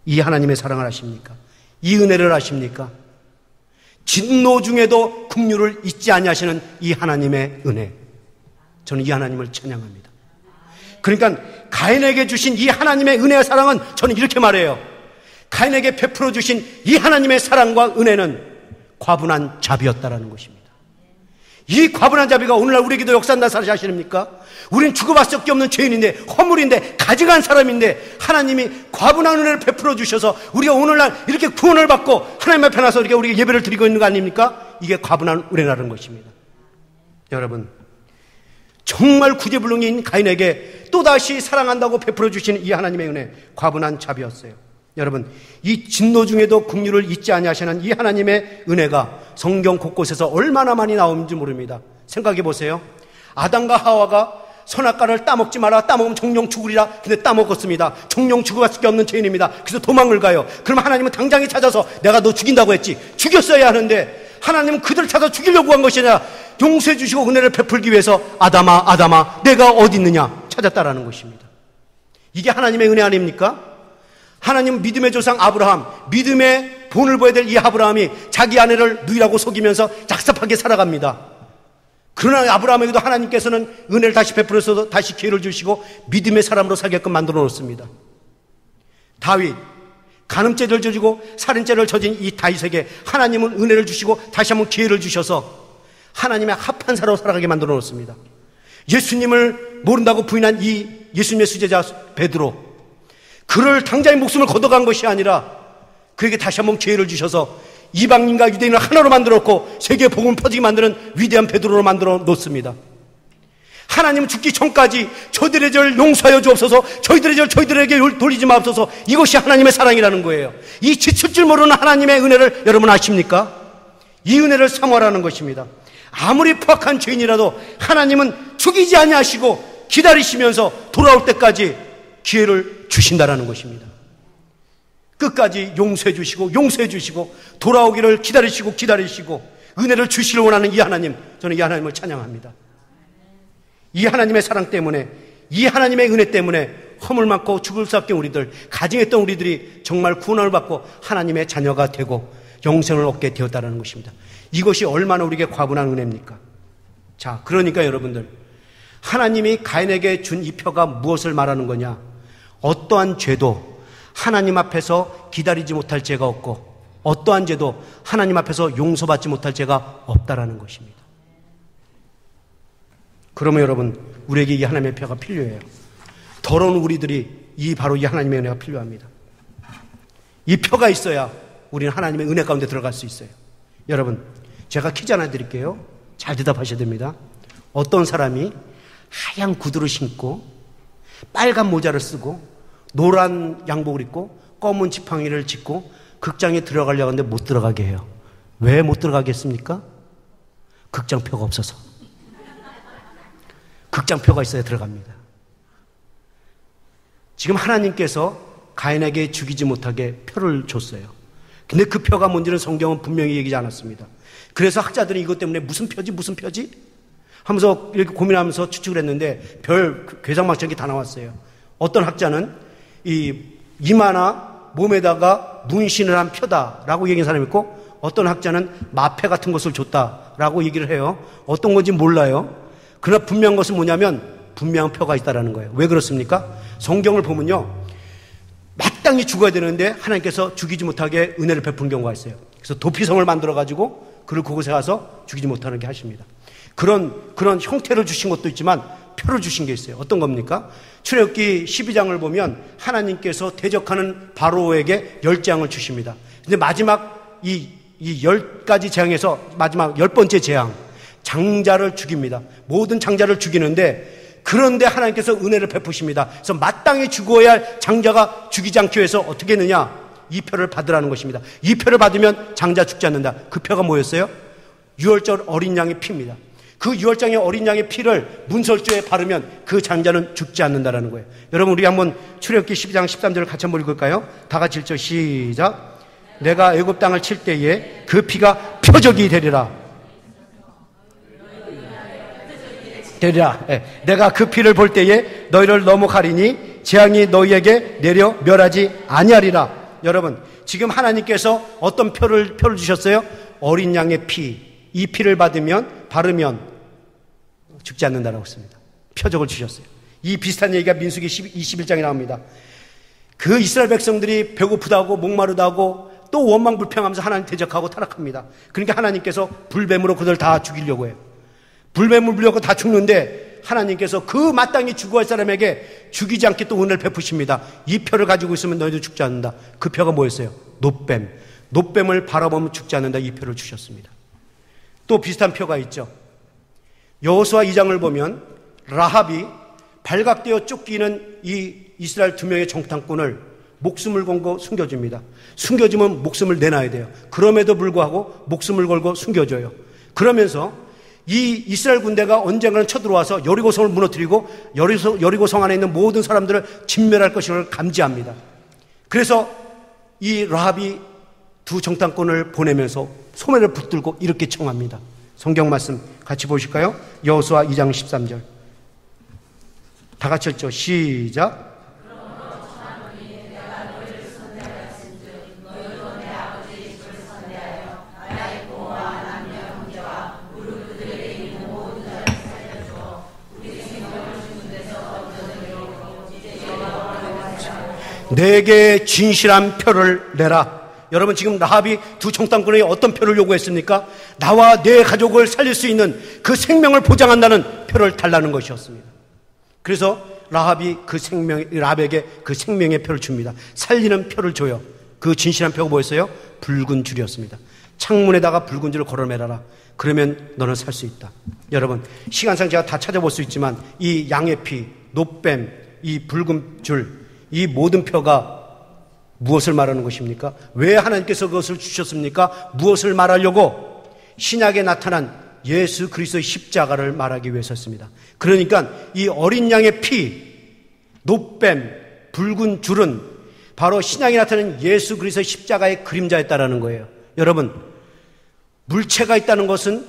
이 하나님의 사랑을 아십니까? 이 은혜를 아십니까? 진노 중에도 긍휼을 잊지 아니하시는 이 하나님의 은혜, 저는 이 하나님을 찬양합니다. 그러니까 가인에게 주신 이 하나님의 은혜와 사랑은, 저는 이렇게 말해요. 가인에게 베풀어 주신 이 하나님의 사랑과 은혜는 과분한 자비였다라는 것입니다. 이 과분한 자비가 오늘날 우리에게도 역사한다는 사실 아십니까? 우린 죽어봤을 적이 없는 죄인인데, 허물인데, 가증한 사람인데 하나님이 과분한 은혜를 베풀어 주셔서 우리가 오늘날 이렇게 구원을 받고 하나님 앞에 나서 우리가 예배를 드리고 있는 거 아닙니까? 이게 과분한 은혜라는 것입니다. 여러분, 정말 구제불능인 가인에게 또다시 사랑한다고 베풀어 주시는 이 하나님의 은혜, 과분한 자비였어요. 여러분, 이 진노 중에도 긍휼을 잊지 아니하시는 이 하나님의 은혜가 성경 곳곳에서 얼마나 많이 나오는지 모릅니다. 생각해 보세요. 아담과 하와가 선악과를 따먹지 마라, 따먹으면 정령 죽으리라. 근데 따먹었습니다. 정령 죽을 수밖에 없는 죄인입니다. 그래서 도망을 가요. 그럼 하나님은 당장에 찾아서 내가 너 죽인다고 했지, 죽였어야 하는데 하나님은 그들을 찾아 죽이려고 한 것이 아니라 용서해 주시고 은혜를 베풀기 위해서 아담아, 아담아, 내가 어디 있느냐 찾았다라는 것입니다. 이게 하나님의 은혜 아닙니까? 하나님 믿음의 조상 아브라함, 믿음의 본을 보여야 될 이 아브라함이 자기 아내를 누이라고 속이면서 작삽하게 살아갑니다. 그러나 아브라함에게도 하나님께서는 은혜를 다시 베풀어서 다시 기회를 주시고 믿음의 사람으로 살게끔 만들어 놓습니다. 다윗, 간음죄를 저지고 살인죄를 저진 이 다윗에게 하나님은 은혜를 주시고 다시 한번 기회를 주셔서 하나님의 합한 사람으로 살아가게 만들어 놓습니다. 예수님을 모른다고 부인한 이 예수님의 수제자 베드로, 그를 당장의 목숨을 걷어간 것이 아니라 그에게 다시 한번 기회를 주셔서 이방인과 유대인을 하나로 만들었고 세계의 복음을 퍼지게 만드는 위대한 베드로로 만들어 놓습니다. 하나님은 죽기 전까지 저희들의 죄를 용서하여 주옵소서, 저희들의 죄를 저희들에게 돌리지 마옵소서, 이것이 하나님의 사랑이라는 거예요. 이 지칠 줄 모르는 하나님의 은혜를 여러분 아십니까? 이 은혜를 사모하라는 것입니다. 아무리 포악한 죄인이라도 하나님은 죽이지 아니하시고 기다리시면서 돌아올 때까지 기회를 주신다라는 것입니다. 끝까지 용서해 주시고 돌아오기를 기다리시고 은혜를 주시길 원하는 이 하나님, 저는 이 하나님을 찬양합니다. 이 하나님의 사랑 때문에, 이 하나님의 은혜 때문에 허물 많고 죽을 수 없게 우리들, 가증했던 우리들이 정말 구원을 받고 하나님의 자녀가 되고 영생을 얻게 되었다는 것입니다. 이것이 얼마나 우리에게 과분한 은혜입니까? 자, 그러니까 여러분들, 하나님이 가인에게 준 이 표가 무엇을 말하는 거냐? 어떠한 죄도 하나님 앞에서 기다리지 못할 죄가 없고 어떠한 죄도 하나님 앞에서 용서받지 못할 죄가 없다라는 것입니다. 그러면 여러분, 우리에게 이 하나님의 표가 필요해요. 더러운 우리들이 바로 이 하나님의 은혜가 필요합니다. 이 표가 있어야 우리는 하나님의 은혜 가운데 들어갈 수 있어요. 여러분, 제가 퀴즈 하나 드릴게요. 잘 대답하셔야 됩니다. 어떤 사람이 하얀 구두를 신고 빨간 모자를 쓰고 노란 양복을 입고 검은 지팡이를 짚고 극장에 들어가려고 하는데 못 들어가게 해요. 왜 못 들어가겠습니까? 극장표가 없어서. 극장표가 있어야 들어갑니다. 지금 하나님께서 가인에게 죽이지 못하게 표를 줬어요. 근데 그 표가 뭔지는 성경은 분명히 얘기하지 않았습니다. 그래서 학자들이 이것 때문에 무슨 표지? 하면서 이렇게 고민하면서 추측을 했는데 별 괴상망측이 다 나왔어요. 어떤 학자는 이 이마나 몸에다가 문신을 한 표다라고 얘기한 사람이 있고, 어떤 학자는 마패 같은 것을 줬다라고 얘기를 해요. 어떤 건지 몰라요. 그러나 분명한 것은 뭐냐면 분명한 표가 있다라는 거예요. 왜 그렇습니까? 성경을 보면요, 마땅히 죽어야 되는데 하나님께서 죽이지 못하게 은혜를 베푸는 경우가 있어요. 그래서 도피성을 만들어가지고 그를 그곳에 가서 죽이지 못하게 하십니다. 그런 형태를 주신 것도 있지만 표를 주신 게 있어요. 어떤 겁니까? 출애굽기 12장을 보면 하나님께서 대적하는 바로에게 10재앙을 주십니다. 근데 마지막 이 10가지 재앙에서 마지막 10번째 재앙, 장자를 죽입니다. 모든 장자를 죽이는데, 그런데 하나님께서 은혜를 베푸십니다. 그래서 마땅히 죽어야 할 장자가 죽이지 않기 위해서 어떻게 했느냐? 이 표를 받으라는 것입니다. 이 표를 받으면 장자 죽지 않는다. 그 표가 뭐였어요? 유월절 어린 양의 피입니다. 그 유월장의 어린 양의 피를 문설주에 바르면 그 장자는 죽지 않는다라는 거예요. 여러분, 우리 한번 출애굽기 12장 13절을 같이 한번 읽을까요? 다 같이 읽죠. 시작. 내가 애굽 땅을 칠 때에 그 피가 표적이 되리라. 내가 그 피를 볼 때에 너희를 넘어가리니 재앙이 너희에게 내려 멸하지 아니하리라. 여러분, 지금 하나님께서 어떤 표를 주셨어요? 어린 양의 피. 이 피를 바르면 죽지 않는다라고 했습니다. 표적을 주셨어요. 이 비슷한 얘기가 민수기 21장에 나옵니다. 그 이스라엘 백성들이 배고프다고 목마르다고 또 원망불평하면서 하나님 대적하고 타락합니다. 그러니까 하나님께서 불뱀으로 그들 다 죽이려고 해요. 불뱀을 물려고 다 죽는데 하나님께서 그 마땅히 죽어야 할 사람에게 죽이지 않게 또 은혜를 베푸십니다. 이 표를 가지고 있으면 너희도 죽지 않는다. 그 표가 뭐였어요? 놋뱀. 놋뱀을 바라보면 죽지 않는다. 이 표를 주셨습니다. 또 비슷한 표가 있죠. 여호수아 2장을 보면 라합이 발각되어 쫓기는 이 이스라엘 2명의 정탐꾼을 목숨을 걸고 숨겨줍니다. 숨겨주면 목숨을 내놔야 돼요. 그럼에도 불구하고 목숨을 걸고 숨겨줘요. 그러면서 이 이스라엘 군대가 언젠가는 쳐들어와서 여리고성을 무너뜨리고 여리고성 안에 있는 모든 사람들을 진멸할 것을 감지합니다. 그래서 이 라합이 2 정탐꾼을 보내면서 소매를 붙들고 이렇게 청합니다. 성경 말씀 같이 보실까요? 여호수아 2장 13절. 다 같이 읽죠. 시작. 내게 진실한 표를 내라. 여러분, 지금 라합이 두 정탐꾼에게 어떤 표를 요구했습니까? 나와 내 가족을 살릴 수 있는 그 생명을 보장한다는 표를 달라는 것이었습니다. 그래서 라합이 라합에게 그 생명의 표를 줍니다. 살리는 표를 줘요. 그 진실한 표가 뭐였어요? 붉은 줄이었습니다. 창문에다가 붉은 줄을 걸어매라라. 그러면 너는 살 수 있다. 여러분, 시간상 제가 다 찾아볼 수 있지만 이 양의 피, 노뱀, 이 붉은 줄, 이 모든 표가 무엇을 말하는 것입니까? 왜 하나님께서 그것을 주셨습니까? 무엇을 말하려고? 신약에 나타난 예수 그리스도의 십자가를 말하기 위해서였습니다. 그러니까 이 어린 양의 피, 노뱀, 붉은 줄은 바로 신약에 나타난 예수 그리스도의 십자가의 그림자였다라는 거예요. 여러분, 물체가 있다는 것은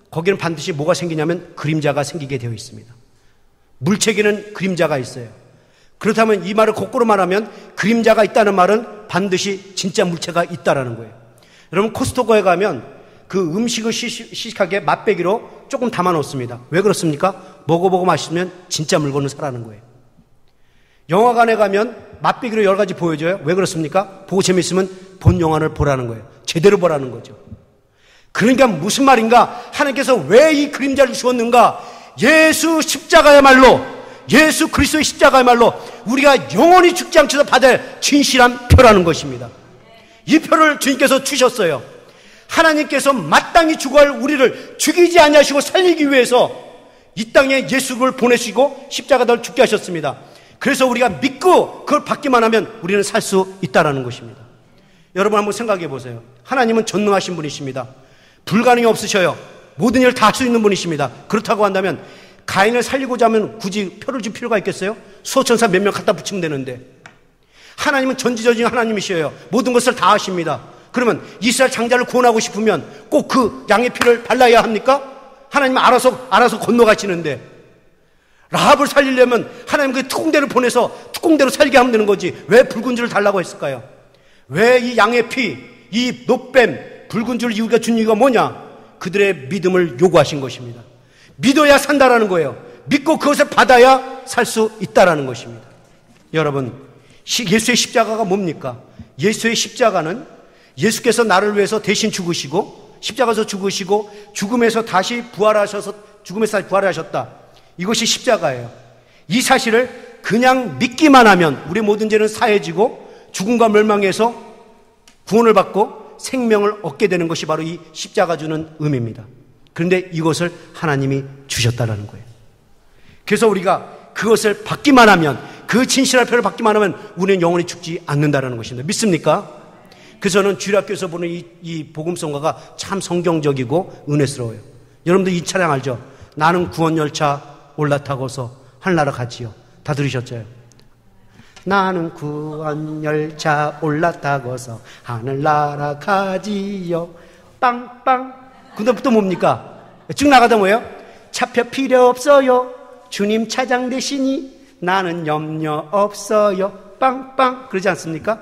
거기는 반드시 뭐가 생기냐면 그림자가 생기게 되어 있습니다. 물체에는 그림자가 있어요. 그렇다면 이 말을 거꾸로 말하면 그림자가 있다는 말은 반드시 진짜 물체가 있다라는 거예요. 여러분, 코스트코에 가면 그 음식을 시식하게 맛배기로 조금 담아 놓습니다. 왜 그렇습니까? 먹어보고 맛있으면 진짜 물건을 사라는 거예요. 영화관에 가면 맛배기로 여러 가지 보여줘요. 왜 그렇습니까? 보고 재밌으면 본 영화를 보라는 거예요. 제대로 보라는 거죠. 그러니까 무슨 말인가? 하나님께서 왜 이 그림자를 주었는가? 예수 십자가야말로, 예수 그리스도의 십자가야말로 우리가 영원히 죽지 않고서 받을 진실한 표라는 것입니다. 이 표를 주님께서 주셨어요. 하나님께서 마땅히 죽어야 할 우리를 죽이지 아니하시고 살리기 위해서 이 땅에 예수를 보내시고 십자가를 죽게 하셨습니다. 그래서 우리가 믿고 그걸 받기만 하면 우리는 살 수 있다는 것입니다. 여러분, 한번 생각해 보세요. 하나님은 전능하신 분이십니다. 불가능이 없으셔요. 모든 일을 다 할 수 있는 분이십니다. 그렇다고 한다면 가인을 살리고자 하면 굳이 표를 줄 필요가 있겠어요? 수호천사 몇 명 갖다 붙이면 되는데. 하나님은 전지전능한 하나님이셔요. 모든 것을 다 하십니다. 그러면 이스라엘 장자를 구원하고 싶으면 꼭 그 양의 피를 발라야 합니까? 하나님은 알아서 건너가시는데, 라합을 살리려면 하나님 그 특공대를 보내서 특공대로 살게 하면 되는 거지. 왜 붉은 줄을 달라고 했을까요? 왜 이 양의 피, 이 노뱀, 붉은 줄 이유가 준 이유가 뭐냐? 그들의 믿음을 요구하신 것입니다. 믿어야 산다라는 거예요. 믿고 그것을 받아야 살 수 있다라는 것입니다. 여러분, 예수의 십자가가 뭡니까? 예수의 십자가는 예수께서 나를 위해서 대신 죽으시고, 십자가에서 죽으시고, 죽음에서 다시 부활하셨다. 이것이 십자가예요. 이 사실을 그냥 믿기만 하면 우리 모든 죄는 사해지고 죽음과 멸망에서 구원을 받고 생명을 얻게 되는 것이 바로 이 십자가 주는 의미입니다. 그런데 이것을 하나님이 주셨다는 거예요. 그래서 우리가 그것을 받기만 하면, 그 진실한 표를 받기만 하면 우리는 영원히 죽지 않는다는 것입니다. 믿습니까? 그래서 저는 주일학교에서 보는 이 복음성가가 참 성경적이고 은혜스러워요. 여러분들 이 차량 알죠? 나는 구원열차 올라타고서 하늘나라 가지요. 다 들으셨죠? 나는 구원열차 올라타고서 하늘나라 가지요. 빵빵. 근데 또 뭡니까? 쭉 나가다 뭐예요? 차표 필요 없어요. 주님 차장 되시니 나는 염려 없어요. 빵빵. 그러지 않습니까?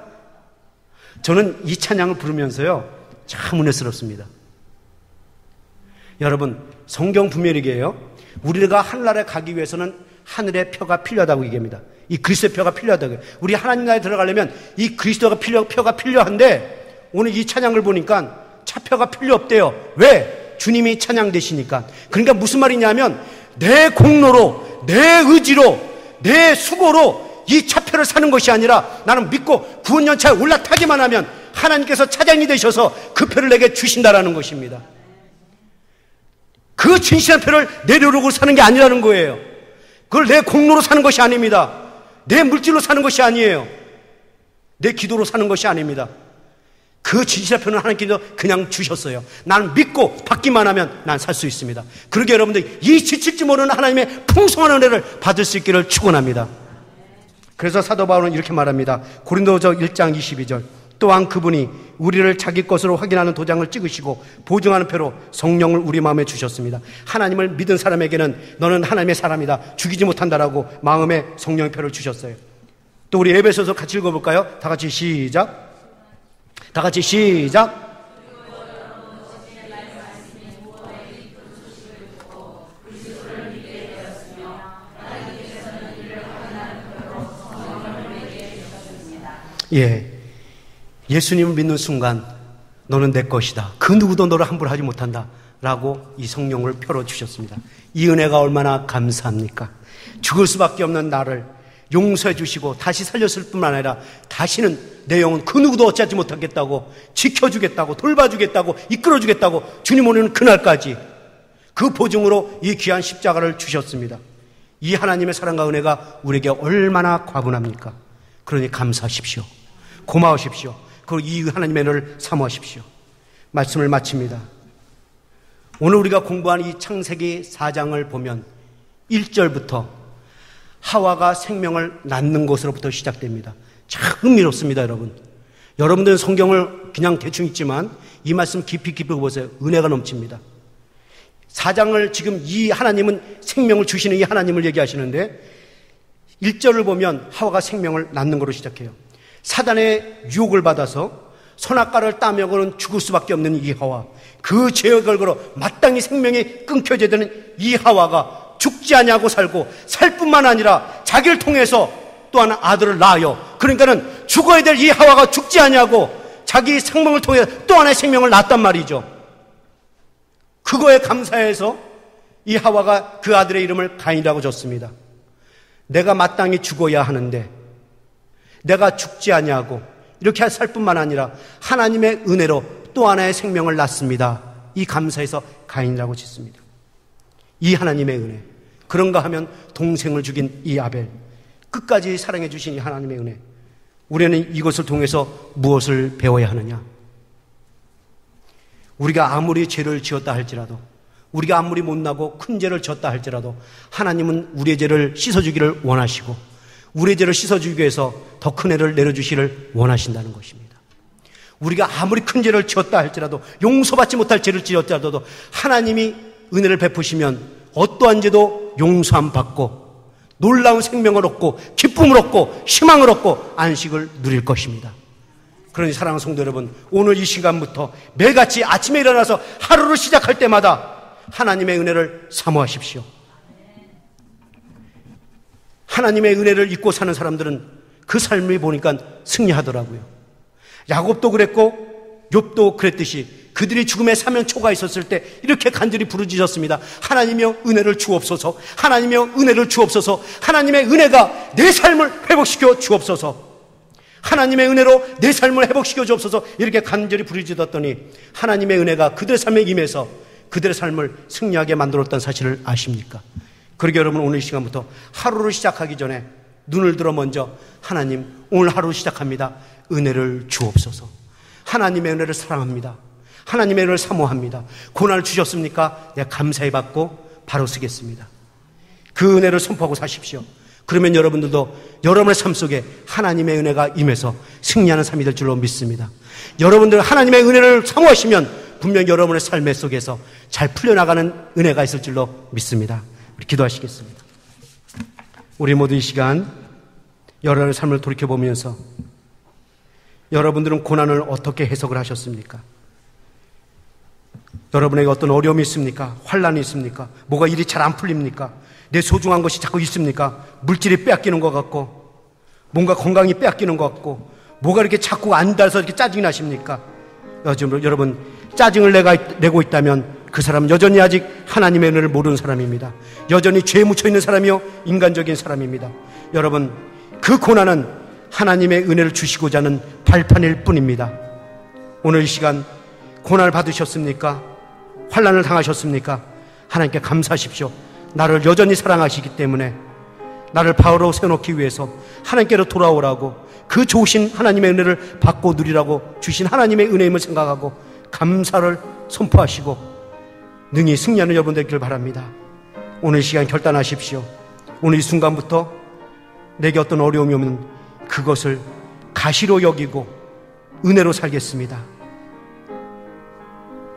저는 이 찬양을 부르면서요, 참 은혜스럽습니다. 여러분, 성경 분명히 얘기해요. 우리가 하늘나라에 가기 위해서는 하늘의 표가 필요하다고 얘기합니다. 이 그리스도의 표가 필요하다고요. 우리 하나님 나라에 들어가려면 이 그리스도가 표가 필요한데, 오늘 이 찬양을 보니까 차표가 필요 없대요. 왜? 주님이 찬양되시니까. 그러니까 무슨 말이냐면 내 공로로, 내 의지로, 내 수고로 이 차표를 사는 것이 아니라 나는 믿고 구원연차에 올라타기만 하면 하나님께서 차장이 되셔서 그 표를 내게 주신다라는 것입니다. 그 진실한 표를 내 노력으로 사는 게 아니라는 거예요. 그걸 내 공로로 사는 것이 아닙니다. 내 물질로 사는 것이 아니에요. 내 기도로 사는 것이 아닙니다. 그 진실한 표는 하나님께서 그냥 주셨어요. 나는 믿고 받기만 하면 난 살 수 있습니다. 그러게 여러분들 이 지칠지 모르는 하나님의 풍성한 은혜를 받을 수 있기를 축원합니다. 그래서 사도 바울은 이렇게 말합니다. 고린도서 1장 22절. 또한 그분이 우리를 자기 것으로 확인하는 도장을 찍으시고 보증하는 표로 성령을 우리 마음에 주셨습니다. 하나님을 믿은 사람에게는 너는 하나님의 사람이다, 죽이지 못한다라고 마음에 성령의 표를 주셨어요. 또 우리 에베소서 같이 읽어볼까요? 다 같이 시작. 다 같이 시작. 예수님을 믿는 순간 너는 내 것이다. 그 누구도 너를 함부로 하지 못한다. 라고 이 성령을 펴어주셨습니다. 이 은혜가 얼마나 감사합니까? 죽을 수밖에 없는 나를 용서해 주시고 다시 살렸을 뿐만 아니라 다시는 내 영혼 그 누구도 어찌하지 못하겠다고 지켜주겠다고 돌봐주겠다고 이끌어주겠다고 주님 오는 그날까지 그 보증으로 이 귀한 십자가를 주셨습니다. 이 하나님의 사랑과 은혜가 우리에게 얼마나 과분합니까? 그러니 감사하십시오. 고마우십시오. 그리고 이 하나님의 은혜를 사모하십시오. 말씀을 마칩니다. 오늘 우리가 공부한 이 창세기 4장을 보면 1절부터 하와가 생명을 낳는 것으로부터 시작됩니다. 참 흥미롭습니다, 여러분. 여러분들은 성경을 그냥 대충 읽지만 이 말씀 깊이 보세요. 은혜가 넘칩니다. 4장을 지금 이 하나님은 생명을 주시는 이 하나님을 얘기하시는데 1절을 보면 하와가 생명을 낳는 것으로 시작해요. 사단의 유혹을 받아서 선악과를 따먹으면 죽을 수밖에 없는 이 하와, 그 죄의 결과로 마땅히 생명이 끊겨져야 되는 이 하와가 죽지 아니하고 살고 살 뿐만 아니라 자기를 통해서 또한 아들을 낳아요. 그러니까는 죽어야 될 이 하와가 죽지 아니하고 자기 생명을 통해 또 하나의 생명을 낳았단 말이죠. 그거에 감사해서 이 하와가 그 아들의 이름을 가인이라고 줬습니다. 내가 마땅히 죽어야 하는데 내가 죽지 아니하고 이렇게 살 뿐만 아니라 하나님의 은혜로 또 하나의 생명을 낳습니다. 이 감사해서 가인이라고 짓습니다. 이 하나님의 은혜. 그런가 하면 동생을 죽인 이 아벨, 끝까지 사랑해 주신 이 하나님의 은혜. 우리는 이것을 통해서 무엇을 배워야 하느냐? 우리가 아무리 죄를 지었다 할지라도, 우리가 아무리 못나고 큰 죄를 지었다 할지라도 하나님은 우리의 죄를 씻어주기를 원하시고 우리의 죄를 씻어주기 위해서 더 큰 애를 내려주시기를 원하신다는 것입니다. 우리가 아무리 큰 죄를 지었다 할지라도, 용서받지 못할 죄를 지었더라도 하나님이 은혜를 베푸시면 어떠한 죄도 용서함 받고 놀라운 생명을 얻고 기쁨을 얻고 희망을 얻고 안식을 누릴 것입니다. 그러니 사랑하는 성도 여러분, 오늘 이 시간부터 매일같이 아침에 일어나서 하루를 시작할 때마다 하나님의 은혜를 사모하십시오. 하나님의 은혜를 잊고 사는 사람들은 그 삶을 보니까 승리하더라고요. 야곱도 그랬고 욥도 그랬듯이 그들이 죽음의 사면초가 있었을 때 이렇게 간절히 부르짖었습니다. 하나님이여 은혜를 주옵소서, 하나님이여 은혜를 주옵소서, 하나님의 은혜가 내 삶을 회복시켜 주옵소서, 하나님의 은혜로 내 삶을 회복시켜 주옵소서, 이렇게 간절히 부르짖었더니 하나님의 은혜가 그들의 삶에 임해서 그들의 삶을 승리하게 만들었다는 사실을 아십니까? 그러게 여러분, 오늘 이 시간부터 하루를 시작하기 전에 눈을 들어 먼저 하나님, 오늘 하루 시작합니다. 은혜를 주옵소서. 하나님의 은혜를 사랑합니다. 하나님의 은혜를 사모합니다. 고난을 주셨습니까? 내가 감사히 받고 바로 쓰겠습니다. 그 은혜를 선포하고 사십시오. 그러면 여러분들도 여러분의 삶 속에 하나님의 은혜가 임해서 승리하는 삶이 될 줄로 믿습니다. 여러분들 하나님의 은혜를 사모하시면 분명 여러분의 삶의 속에서 잘 풀려나가는 은혜가 있을 줄로 믿습니다. 우리 기도하시겠습니다. 우리 모두 이 시간 여러분의 삶을 돌이켜보면서 여러분들은 고난을 어떻게 해석을 하셨습니까? 여러분에게 어떤 어려움이 있습니까? 환난이 있습니까? 뭐가 일이 잘 안 풀립니까? 내 소중한 것이 자꾸 있습니까? 물질이 빼앗기는 것 같고, 뭔가 건강이 빼앗기는 것 같고, 뭐가 이렇게 자꾸 안 닿아서 이렇게 짜증이 나십니까? 여러분, 짜증을 내고 있다면 그 사람은 여전히 아직 하나님의 은혜를 모르는 사람입니다. 여전히 죄에 묻혀있는 사람이요, 인간적인 사람입니다. 여러분, 그 고난은 하나님의 은혜를 주시고자 하는 발판일 뿐입니다. 오늘 이 시간 고난을 받으셨습니까? 환난을 당하셨습니까? 하나님께 감사하십시오. 나를 여전히 사랑하시기 때문에 나를 바로 세워놓기 위해서 하나님께로 돌아오라고, 그 좋으신 하나님의 은혜를 받고 누리라고 주신 하나님의 은혜임을 생각하고 감사를 선포하시고 능히 승리하는 여러분 되기를 바랍니다. 오늘 이 시간 결단하십시오. 오늘 이 순간부터 내게 어떤 어려움이 오면 그것을 가시로 여기고 은혜로 살겠습니다.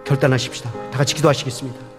결단하십시다. 다 같이 기도하시겠습니다.